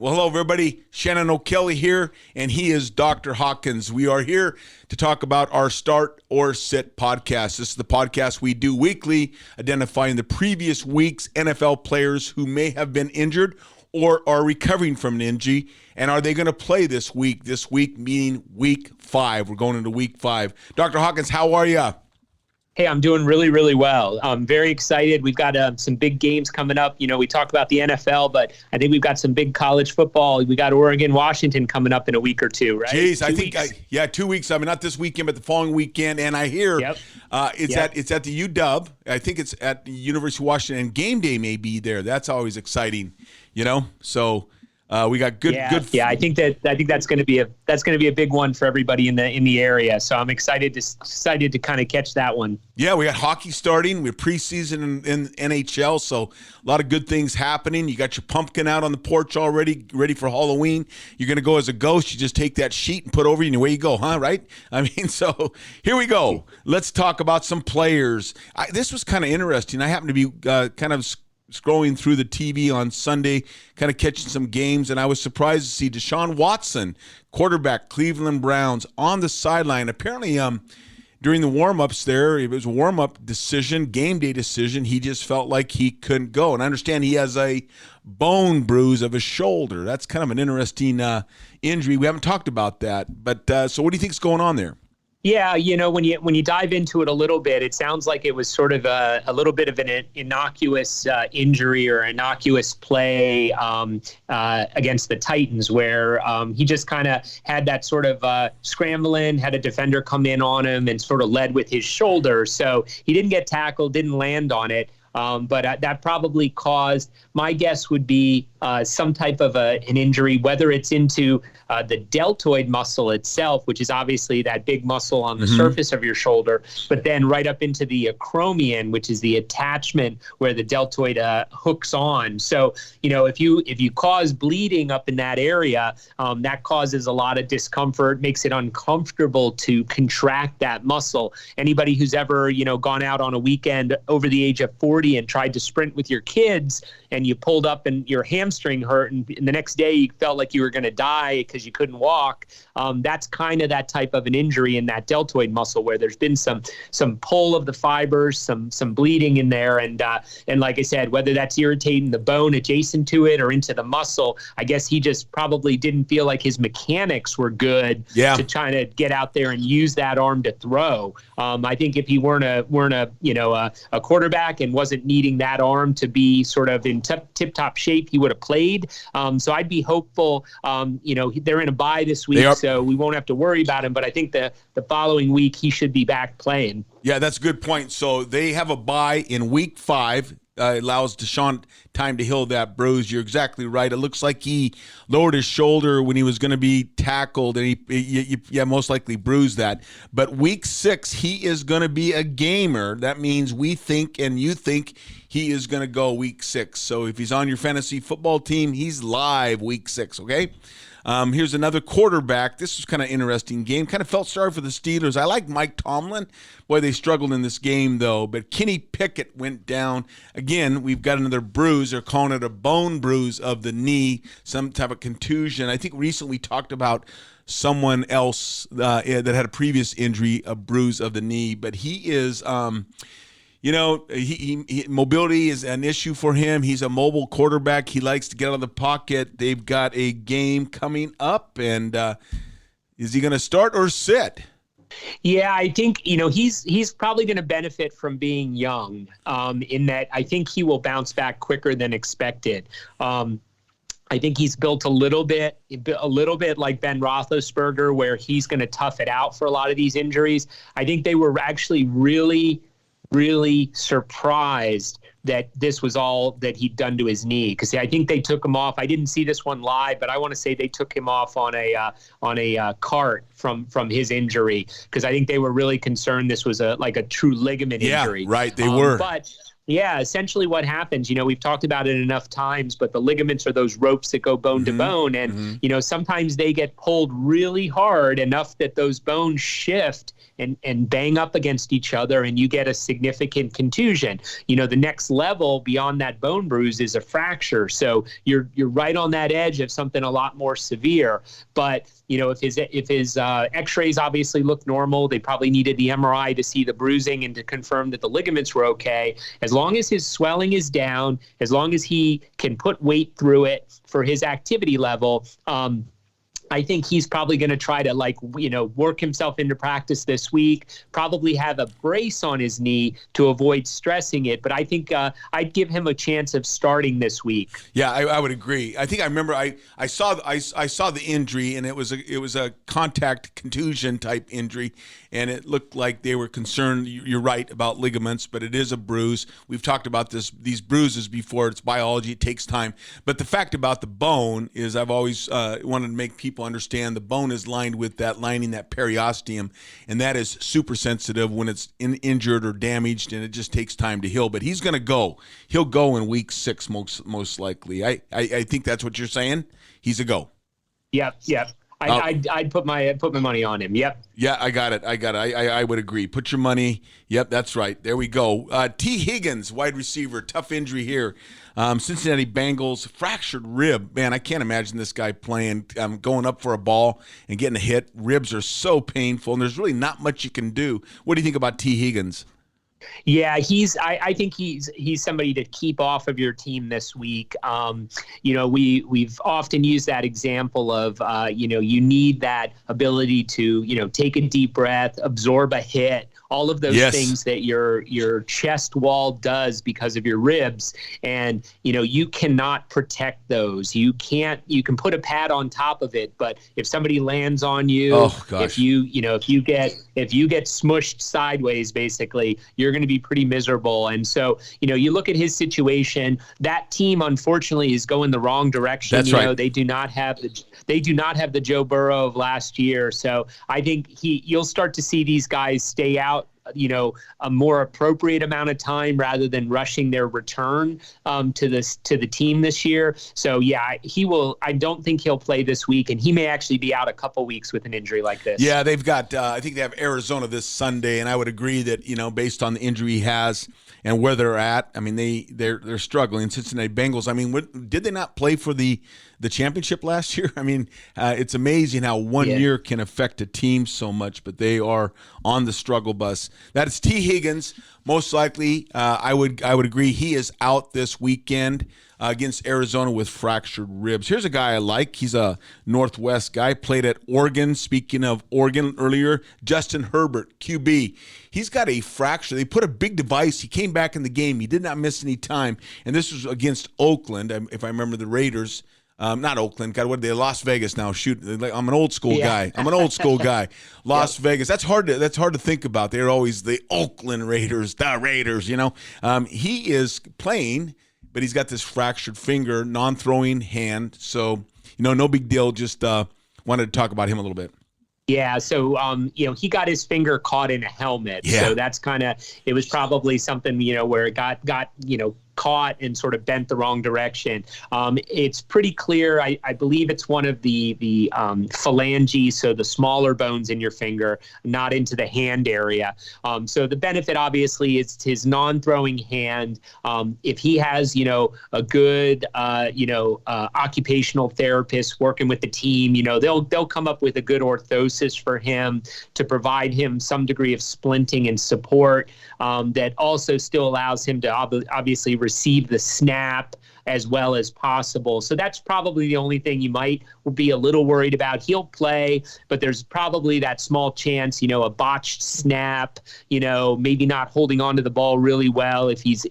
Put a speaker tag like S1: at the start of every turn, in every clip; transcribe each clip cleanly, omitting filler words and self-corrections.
S1: Well, hello, everybody. Shannon O'Kelley here, and he is Dr. Hawkins. We are here to talk about our Start or Sit podcast. This is the podcast we do weekly, identifying the previous week's NFL players who may have been injured or are recovering from an injury, and are they going to play this week? This week meaning week 5. We're going into week 5. Dr. Hawkins, how are you?
S2: Hey, I'm doing really, really well. I'm very excited. We've got some big games coming up. You know, we talked about the NFL, but I think we've got some big college football. We got Oregon, Washington coming up in a week or two, right?
S1: Jeez, I think 2 weeks. I mean, not this weekend, but the following weekend. And I hear it's at the UW. I think it's at the University of Washington, and game day may be there. That's always exciting, you know. So we got good.
S2: I think that's going to be a big one for everybody in the area. So I'm excited to kind of catch that one.
S1: Yeah, we got hockey starting. We're preseason in NHL, so a lot of good things happening. You got your pumpkin out on the porch already, ready for Halloween. You're going to go as a ghost. You just take that sheet and put over you, and away you go, huh? Right? I mean, so here we go. Let's talk about some players. This was kind of interesting. I happened to be kind of scrolling through the TV on Sunday, kind of catching some games, and I was surprised to see Deshaun Watson, quarterback, Cleveland Browns, on the sideline. Apparently, during the warm-ups there, it was a warm-up decision, game day decision. He just felt like he couldn't go. And I understand he has a bone bruise of his shoulder. That's kind of an interesting injury. We haven't talked about that. But so what do you think is going on there?
S2: Yeah, you know, when you dive into it a little bit, it sounds like it was sort of a little bit of an innocuous injury or innocuous play against the Titans, where he just kind of had that sort of scrambling, had a defender come in on him and sort of led with his shoulder. So he didn't get tackled, didn't land on it. But that probably caused, my guess would be some type of an injury, whether it's into the deltoid muscle itself, which is obviously that big muscle on the surface of your shoulder, but then right up into the acromion, which is the attachment where the deltoid hooks on. So, you know, if you cause bleeding up in that area, that causes a lot of discomfort, makes it uncomfortable to contract that muscle. Anybody who's ever, you know, gone out on a weekend over the age of 40 and tried to sprint with your kids, and you pulled up and your hamstring hurt, and the next day you felt like you were going to die because you couldn't walk. That's kind of that type of an injury in that deltoid muscle, where there's been some pull of the fibers, some bleeding in there, and like I said, whether that's irritating the bone adjacent to it or into the muscle, I guess he just probably didn't feel like his mechanics were good to try to get out there and use that arm to throw. I think if he weren't a quarterback and wasn't needing that arm to be sort of in tip-top shape, he would have played. So I'd be hopeful. They're in a bye this week, so we won't have to worry about him. But I think the following week he should be back playing.
S1: Yeah, that's a good point. So they have a bye in week 5. Allows Deshaun time to heal that bruise. You're exactly right. It looks like he lowered his shoulder when he was going to be tackled, and he most likely bruised that. But week 6, he is going to be a gamer. That means we think and you think he is going to go week 6. So if he's on your fantasy football team, he's live week 6, okay? Here's another quarterback. This was kind of interesting game. Kind of felt sorry for the Steelers. I like Mike Tomlin. Boy, they struggled in this game, though. But Kenny Pickett went down. Again, we've got another bruise. They're calling it a bone bruise of the knee, some type of contusion. I think recently we talked about someone else that had a previous injury, a bruise of the knee. But he is mobility is an issue for him. He's a mobile quarterback. He likes to get out of the pocket. They've got a game coming up, and is he going to start or sit?
S2: Yeah, I think, he's probably going to benefit from being young, in that I think he will bounce back quicker than expected. I think he's built a little bit like Ben Roethlisberger, where he's going to tough it out for a lot of these injuries. I think they were actually really surprised that this was all that he'd done to his knee, because I think they took him off. I didn't see this one live, but I want to say they took him off on a cart from his injury, because I think they were really concerned this was a true ligament injury.
S1: Yeah, right. They were.
S2: Yeah, essentially what happens, we've talked about it enough times, but the ligaments are those ropes that go bone to bone. And, sometimes they get pulled really hard enough that those bones shift and bang up against each other, and you get a significant contusion. The next level beyond that bone bruise is a fracture. So you're right on that edge of something a lot more severe. But if his x-rays obviously look normal, they probably needed the MRI to see the bruising and to confirm that the ligaments were okay. As long as his swelling is down, as long as he can put weight through it for his activity level, I think he's probably going to try to work himself into practice this week, probably have a brace on his knee to avoid stressing it. But I think I'd give him a chance of starting this week.
S1: Yeah, I would agree. I think I remember I saw the injury, and it was a contact contusion type injury, and it looked like they were concerned. You're right about ligaments, but it is a bruise. We've talked about these bruises before. It's biology. It takes time. But the fact about the bone is I've always wanted to make people understand the bone is lined with that lining, that periosteum, and that is super sensitive when it's injured or damaged, and it just takes time to heal. But he's going to go. He'll go in week 6 most likely. I think that's what you're saying. He's a go.
S2: Yep. I'd put my money on him. Yep.
S1: Yeah, I got it. I would agree. Put your money. Yep, that's right. There we go. T. Higgins, wide receiver, tough injury here. Cincinnati Bengals, fractured rib. Man, I can't imagine this guy playing, going up for a ball and getting a hit. Ribs are so painful, and there's really not much you can do. What do you think about T. Higgins?
S2: Yeah, I think he's somebody to keep off of your team this week. We've often used that example of you need that ability to take a deep breath, absorb a hit, all of those things that your chest wall does because of your ribs, and you cannot protect those. You can put a pad on top of it, but if somebody lands on you, if you get smushed sideways, basically you're going to be pretty miserable. And so you look at his situation. That team unfortunately is going the wrong direction.
S1: That's right.
S2: They do not have the Joe Burrow of last year. So I think you'll start to see these guys stay out a more appropriate amount of time rather than rushing their return to the team this year. So yeah, he will. I don't think he'll play this week, and he may actually be out a couple weeks with an injury like this.
S1: Yeah, they've got. I think they have Arizona this Sunday, and I would agree that based on the injury he has and where they're at, I mean they're struggling. Cincinnati Bengals. I mean, did they not play for the championship last year? I mean, it's amazing how one year can affect a team so much, but they are on the struggle bus. That is T. Higgins. Most likely, I would agree he is out this weekend against Arizona with fractured ribs. Here's a guy I like. He's a Northwest guy, played at Oregon. Speaking of Oregon earlier, Justin Herbert, QB. He's got a fracture. They put a big device. He came back in the game. He did not miss any time, and this was against Oakland, if I remember the Raiders. Not Oakland. God, what are they? Las Vegas now. Shoot, I'm an old school guy. Las Vegas. That's hard to think about. They're always the Oakland Raiders, the Raiders. He is playing, but he's got this fractured finger, non-throwing hand. So no big deal. Just wanted to talk about him a little bit.
S2: Yeah, so he got his finger caught in a helmet. Yeah. So that's it was probably something where it got caught and sort of bent the wrong direction. It's pretty clear. I believe it's one of the phalanges, so the smaller bones in your finger, not into the hand area. So the benefit obviously is his non-throwing hand. If he has a good occupational therapist working with the team, they'll come up with a good orthosis for him to provide him some degree of splinting and support that also still allows him to obviously receive the snap as well as possible. So that's probably the only thing you might be a little worried about. He'll play, but there's probably that small chance, a botched snap, maybe not holding onto the ball really well if he's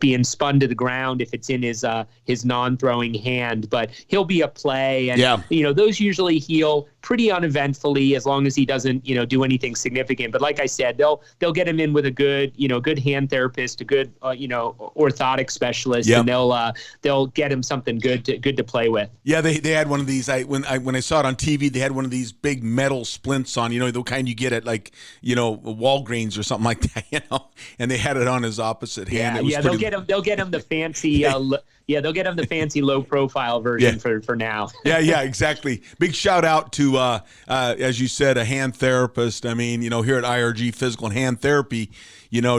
S2: being spun to the ground, if it's in his non-throwing hand. But he'll be a play, and those usually heal pretty uneventfully as long as he doesn't do anything significant. But like I said, they'll get him in with a good hand therapist, a good orthotic specialist, and they'll they'll get him something good to play with.
S1: Yeah, they had one of these. When I saw it on TV, they had one of these big metal splints on, the kind you get at Walgreens or something like that, and they had it on his opposite hand.
S2: They'll get him the fancy. They'll get him the fancy low profile version for now.
S1: yeah, exactly. Big shout out to as you said, a hand therapist. I mean, here at IRG Physical and Hand Therapy,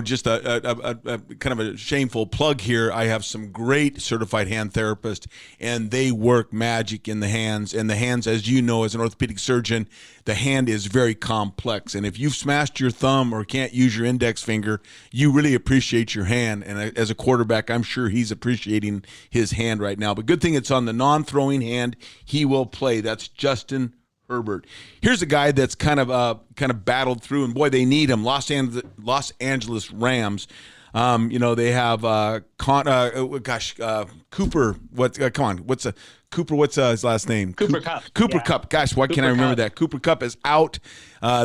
S1: just a kind of a shameful plug here. I have some great certified hand therapists, and they work magic in the hands. And the hands, as you know, as an orthopedic surgeon, the hand is very complex. And if you've smashed your thumb or can't use your index finger, you really appreciate your hand. And as a quarterback, I'm sure he's appreciating his hand right now. But good thing it's on the non-throwing hand. He will play. That's Justin Herbert. Here's a guy that's kind of battled through, and boy, they need him. Los Angeles Rams. They have Cooper. What's his last name?
S2: Cooper Kupp.
S1: Cooper Kupp. Gosh, why can't I remember that? Cooper Kupp is out.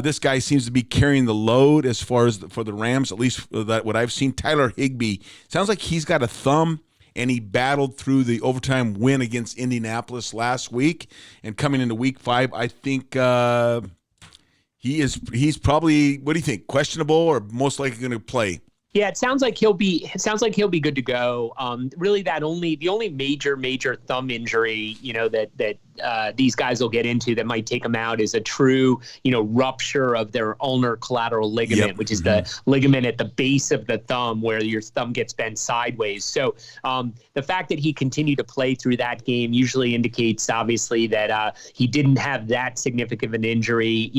S1: This guy seems to be carrying the load as far as for the Rams, at least what I've seen. Tyler Higbee. Sounds like he's got a thumb, and he battled through the overtime win against Indianapolis last week. And coming into week 5, I think he's probably, what do you think, questionable or most likely going to play?
S2: Yeah, it sounds like he'll be good to go. Really, the only major thumb injury, that these guys will get into that might take them out is a true, rupture of their ulnar collateral ligament, which is the ligament at the base of the thumb where your thumb gets bent sideways. So the fact that he continued to play through that game usually indicates, obviously, that he didn't have that significant of an injury.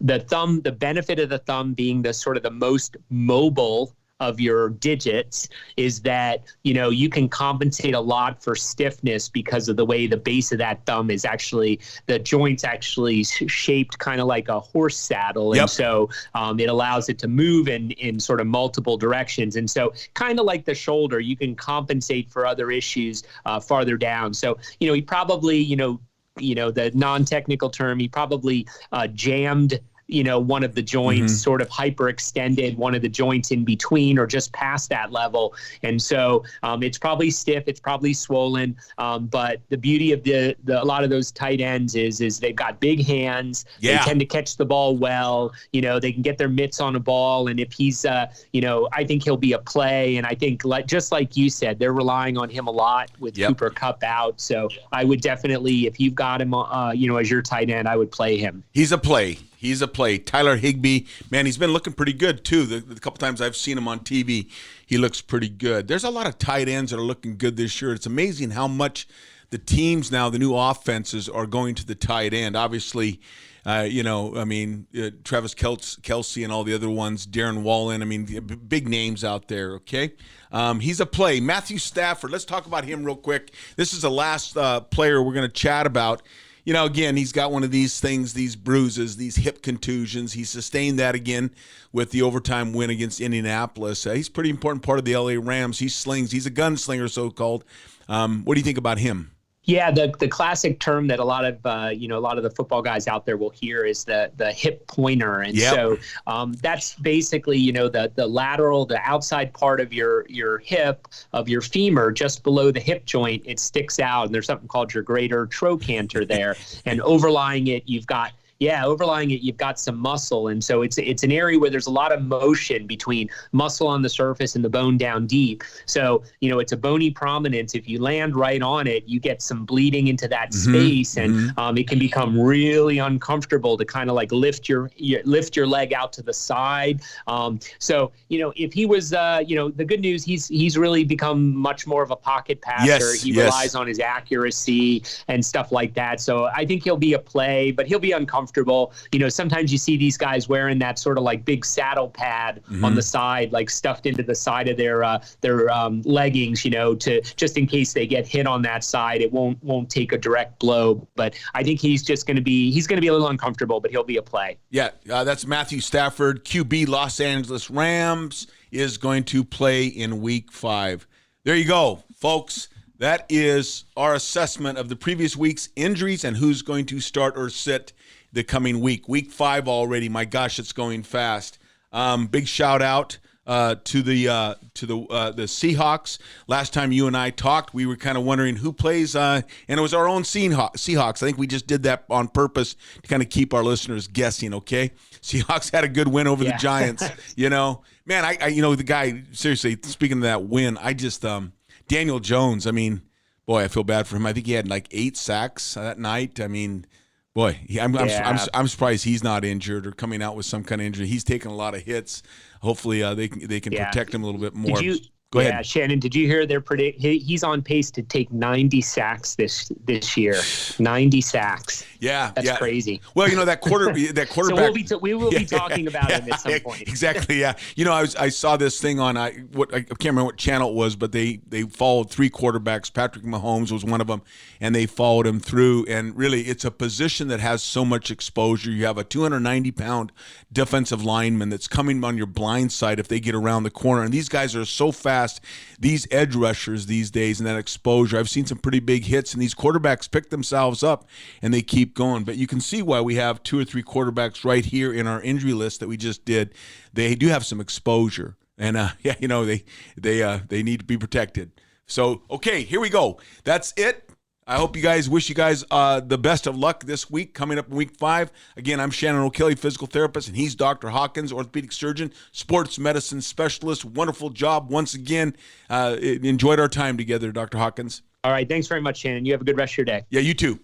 S2: The benefit of the thumb being the sort of the most mobile of your digits is that, you can compensate a lot for stiffness because of the way the base of that thumb is the joint's actually shaped kind of like a horse saddle.
S1: Yep.
S2: And so it allows it to move in sort of multiple directions. And so kind of like the shoulder, you can compensate for other issues farther down. So, he probably, the non-technical term, he probably jammed one of the joints, sort of hyperextended one of the joints in between or just past that level. And so it's probably stiff, it's probably swollen. But the beauty of a lot of those tight ends is they've got big hands. Yeah. They tend to catch the ball well. They can get their mitts on a ball. And if he's, I think he'll be a play. And I think just like you said, they're relying on him a lot with Cooper Kupp out. So I would definitely, if you've got him, as your tight end, I would play him.
S1: He's a play. Tyler Higbee, man, he's been looking pretty good, too. The couple times I've seen him on TV, he looks pretty good. There's a lot of tight ends that are looking good this year. It's amazing how much the teams now, the new offenses, are going to the tight end. Obviously, Travis Kelce and all the other ones, Darren Wallen, big names out there, okay? He's a play. Matthew Stafford, let's talk about him real quick. This is the last player we're going to chat about. Again, he's got one of these things, these bruises, these hip contusions. He sustained that again with the overtime win against Indianapolis. He's a pretty important part of the LA Rams. He slings. He's a gunslinger, so-called. What do you think about him?
S2: Yeah, the classic term that a lot of the football guys out there will hear is the hip pointer, and so that's basically the lateral, the outside part of your hip of your femur, just below the hip joint. It sticks out, and there's something called your greater trochanter there, and overlying it you've got some muscle. And so it's an area where there's a lot of motion between muscle on the surface and the bone down deep. So, it's a bony prominence. If you land right on it, you get some bleeding into that space, and it can become really uncomfortable to kind of like lift your leg out to the side. So, if he was, the good news, he's really become much more of a pocket passer. He relies on his accuracy and stuff like that. So I think he'll be a play, but he'll be uncomfortable. Sometimes you see these guys wearing that sort of like big saddle pad on the side, like stuffed into the side of their leggings, to just in case they get hit on that side, it won't take a direct blow. But I think he's going to be a little uncomfortable, but he'll be a play. Yeah,
S1: that's Matthew Stafford, QB, Los Angeles Rams, is going to play in Week 5. There you go, folks. That is our assessment of the previous week's injuries and who's going to start or sit the coming week. Week 5 already. My gosh, it's going fast. Big shout out to the Seahawks. Last time you and I talked, we were kind of wondering who plays, and it was our own Seahawks. I think we just did that on purpose to kind of keep our listeners guessing. Okay, Seahawks had a good win over the Giants. Man, I the guy. Seriously, speaking of that win, I just Daniel Jones. I mean, boy, I feel bad for him. I think he had like 8 sacks that night. I mean. Boy, I'm surprised he's not injured or coming out with some kind of injury. He's taken a lot of hits. Hopefully, they can protect him a little bit more. Go ahead.
S2: Shannon, did you hear their he's on pace to take 90 sacks this year. 90 sacks.
S1: Yeah,
S2: that's crazy.
S1: Well, that quarterback.
S2: So we will be talking about him at some point.
S1: Exactly. Yeah. I saw this thing on I can't remember what channel it was, but they followed 3 quarterbacks. Patrick Mahomes was one of them, and they followed him through. And really, it's a position that has so much exposure. You have a 290-pound defensive lineman that's coming on your blind side if they get around the corner, and these guys are so fast. These edge rushers these days and that exposure, I've seen some pretty big hits, and these quarterbacks pick themselves up and they keep going. But you can see why we have 2 or 3 quarterbacks right here in our injury list that we just did. They do have some exposure, and they need to be protected. So okay, here we go. That's it. I hope wish you guys the best of luck this week, coming up in week 5. Again, I'm Shannon O'Kelley, physical therapist, and he's Dr. Hawkins, orthopedic surgeon, sports medicine specialist. Wonderful job once again. Enjoyed our time together, Dr. Hawkins.
S2: All right. Thanks very much, Shannon. You have a good rest of your day.
S1: Yeah, you too.